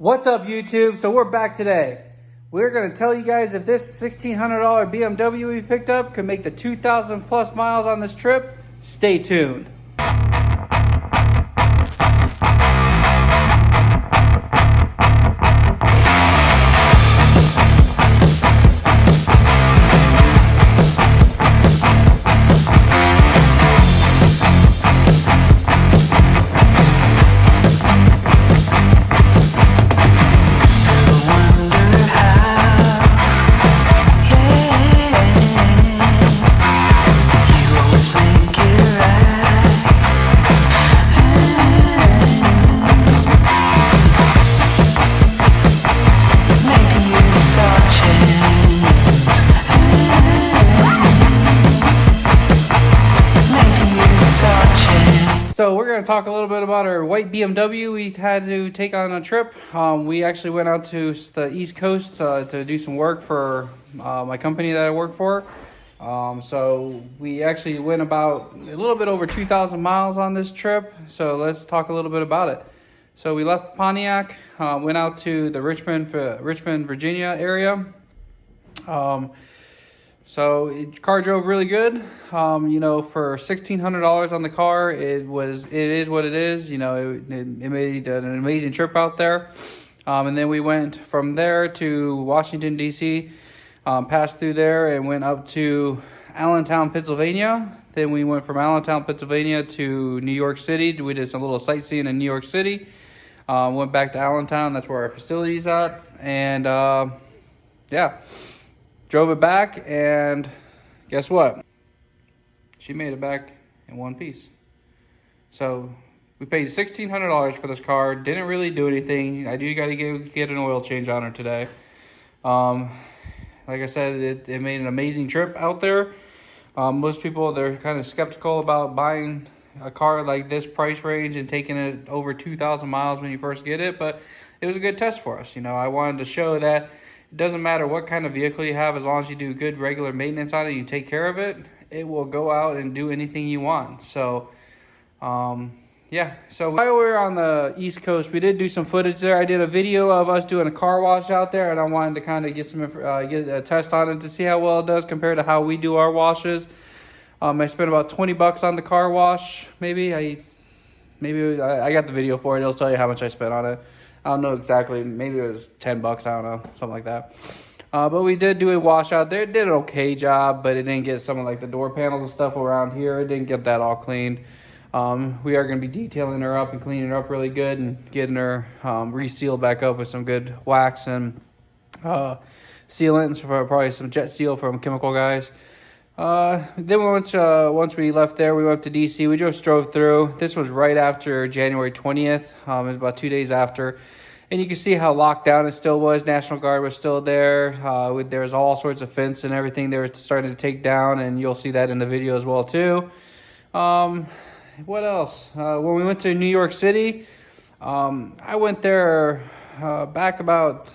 What's up, YouTube? So we're back today. We're going to tell you guys if this $1,600 BMW we picked up could make the 2,000 plus miles on this trip. Stay tuned. So we're going to talk a little bit about our white BMW we had to take on a trip. We actually went out to the East Coast to do some work for my company that I work for. So we actually went about a little bit over 2,000 miles on this trip. So let's talk a little bit about it. So we left Pontiac, went out to the Richmond, Virginia area. So car drove really good. For $1,600 on the car, it is what it is. It made an amazing trip out there. And then we went from there to Washington, D.C., passed through there and went up to Allentown, Pennsylvania. Then we went from Allentown, Pennsylvania to New York City. We did some little sightseeing in New York City. Went back to Allentown. That's where our facility's at. And drove it back, and guess what? She made it back in one piece. So we paid $1,600 for this car. Didn't really do anything. I do got to get an oil change on her today. Like I said, it made an amazing trip out there. Most people, they're kind of skeptical about buying a car like this price range and taking it over 2,000 miles when you first get it, but it was a good test for us. I wanted to show that it doesn't matter what kind of vehicle you have, as long as you do good regular maintenance on it, you take care of it, it will go out and do anything you want. So, So while we were on the East Coast, we did do some footage there. I did a video of us doing a car wash out there, and I wanted to kind of get a test on it to see how well it does compared to how we do our washes. I spent about $20 on the car wash. Maybe I got the video for it. It'll tell you how much I spent on it. I don't know exactly. Maybe it was $10. I don't know, something like that. But we did do a wash out there. It did an okay job, but it didn't get some of like the door panels and stuff around here. It didn't get that all cleaned. We are going to be detailing her up and cleaning her up really good and getting her resealed back up with some good wax and sealants, for probably some jet seal from chemical guys. Then once we left there, we went up to DC. We just drove through. This was right after January 20th. It was about 2 days after. And you can see how locked down it still was. National Guard was still there. There was all sorts of fence and everything they were starting to take down, and you'll see that in the video as well too. What else? When we went to New York City, I went there back about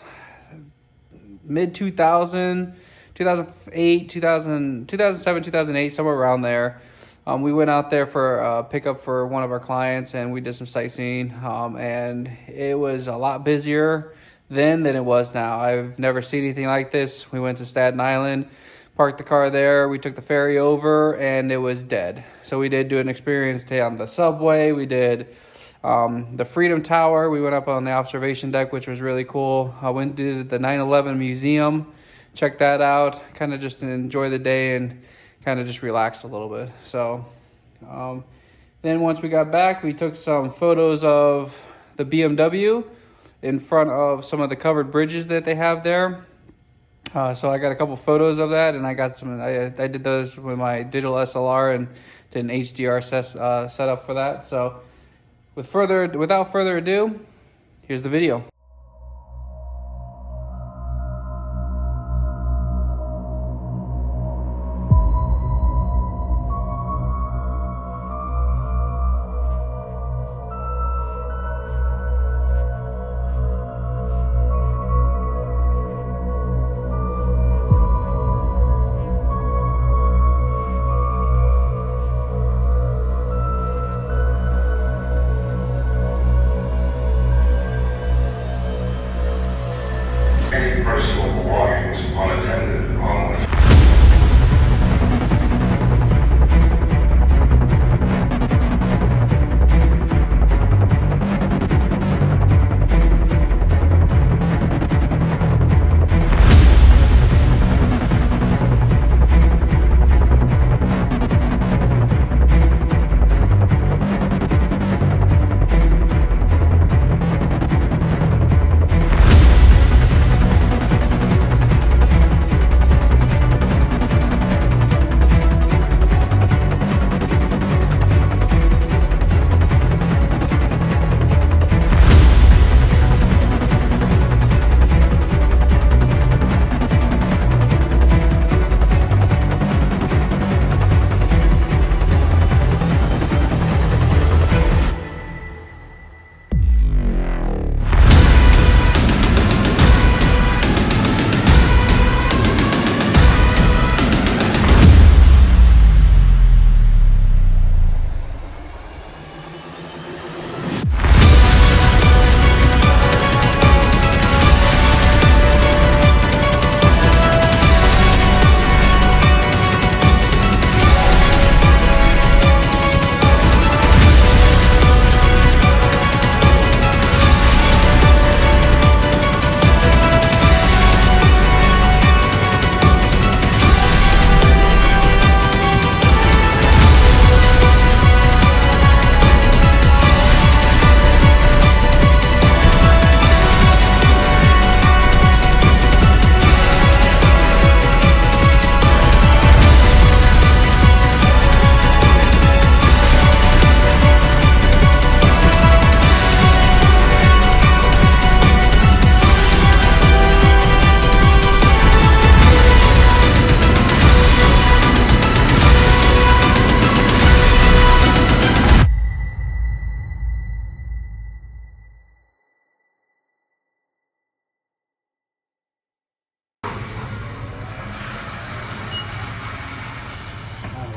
mid-2000. 2008, 2007, 2008, somewhere around there. We went out there for a pickup for one of our clients, and we did some sightseeing. And it was a lot busier then than it was now. I've never seen anything like this. We went to Staten Island, parked the car there. We took the ferry over, and it was dead. So we did do an experience day on the subway. We did the Freedom Tower. We went up on the observation deck, which was really cool. I went to the 9/11 museum. Check that out, kind of just to enjoy the day and kind of just relax a little bit. So then once we got back, we took some photos of the BMW in front of some of the covered bridges that they have there. So I got a couple photos of that, and I did those with my digital SLR and did an HDR setup for that. So without further ado, here's the video. personal belongings unattended on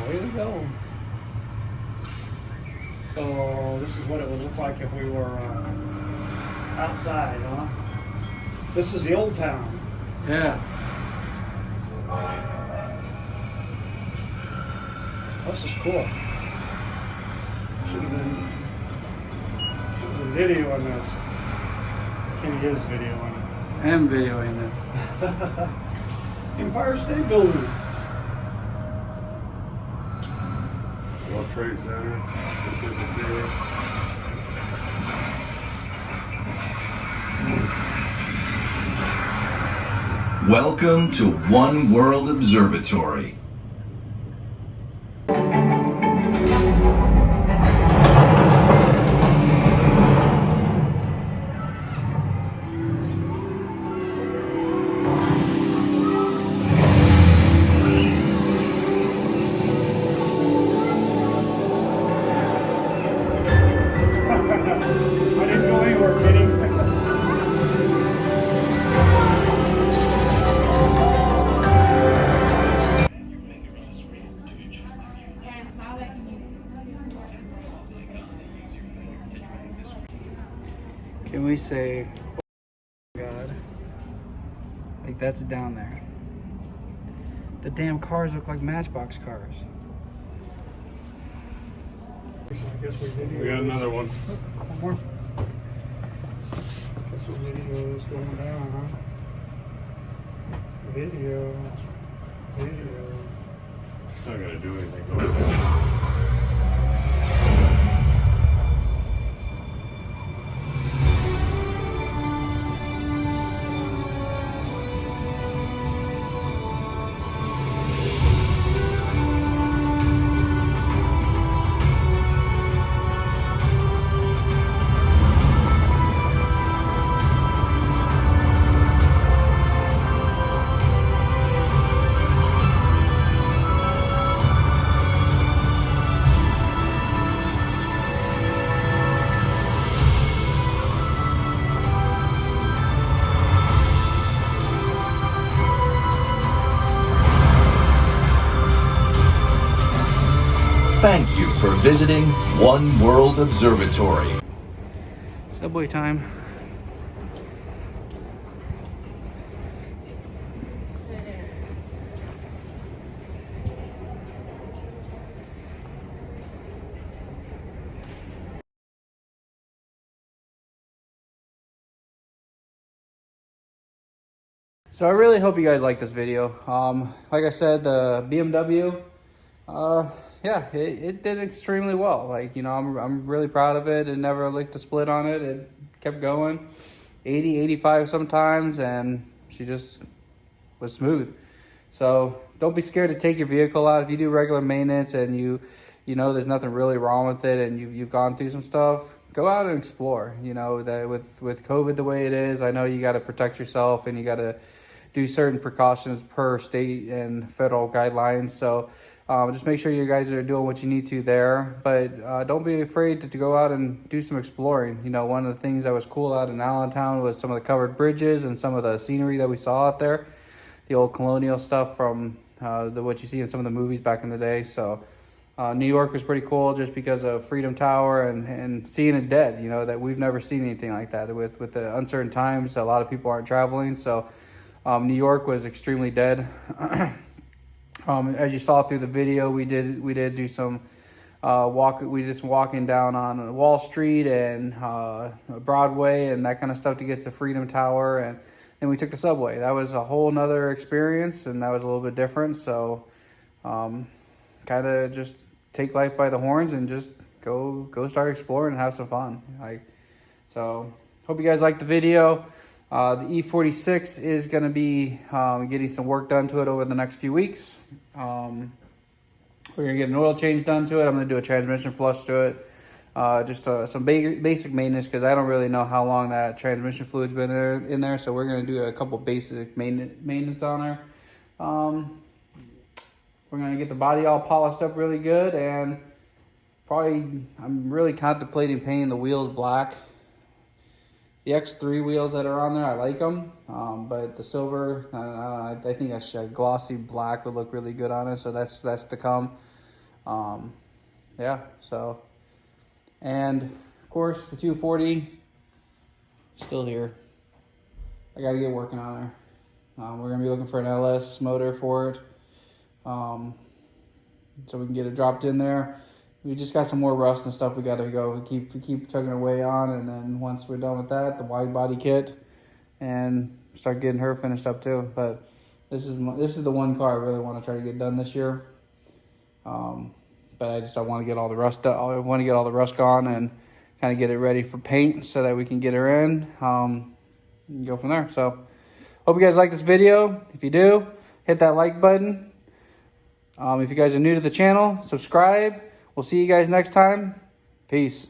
way to go. So this is what it would look like if we were outside, huh? This is the old town. Yeah. This is cool. Should have been video on this. Kenny is videoing it. I am videoing this. Empire State Building. World Trade Center. Welcome to One World Observatory. I didn't go anywhere, Kenny. Can we say, oh God, like that's down there. The damn cars look like Matchbox cars. I guess we video. We got another one. One more. Guess what video is going down, huh? Video. It's not gonna do anything. Go ahead. Thank you for visiting One World Observatory. Subway time. So I really hope you guys like this video. Like I said, the BMW, yeah, it did extremely well. Like, you know, I'm really proud of it. It never licked a split on it. It kept going 80, 85 sometimes, and she just was smooth. So don't be scared to take your vehicle out. If you do regular maintenance and you know there's nothing really wrong with it, and you've gone through some stuff, go out and explore. You know, that with COVID the way it is, I know you got to protect yourself and you got to do certain precautions per state and federal guidelines. So just make sure you guys are doing what you need to there. But don't be afraid to go out and do some exploring. You know, one of the things that was cool out in Allentown was some of the covered bridges and some of the scenery that we saw out there. The old colonial stuff from what you see in some of the movies back in the day. So New York was pretty cool just because of Freedom Tower and seeing it dead. You know, that we've never seen anything like that. With the uncertain times, a lot of people aren't traveling. So New York was extremely dead. As you saw through the video, we did do some walking down on Wall Street and Broadway and that kind of stuff to get to Freedom Tower, and then we took the subway. That was a whole nother experience, and that was a little bit different. So kind of just take life by the horns and just go start exploring and have some fun. So hope you guys liked the video. The E46 is going to be getting some work done to it over the next few weeks. We're going to get an oil change done to it. I'm going to do a transmission flush to it. Just some basic maintenance, because I don't really know how long that transmission fluid's been in there. So we're going to do a couple basic maintenance on her. We're going to get the body all polished up really good, and probably I'm really contemplating painting the wheels black. The X3 wheels that are on there, I like them, but the silver, I think a glossy black would look really good on it. So that's to come. Yeah. So, and of course the 240 still here. I got to get working on her. We're gonna be looking for an LS motor for it, so we can get it dropped in there. We just got some more rust and stuff we got to go keep chugging away on, and then once we're done with that, the wide body kit, and start getting her finished up too. But this is the one car I really want to try to get done this year. But I want to get all the rust done. I want to get all the rust gone and kind of get it ready for paint so that we can get her in and go from there. So hope you guys like this video. If you do, hit that like button. If you guys are new to the channel, subscribe. We'll see you guys next time. Peace.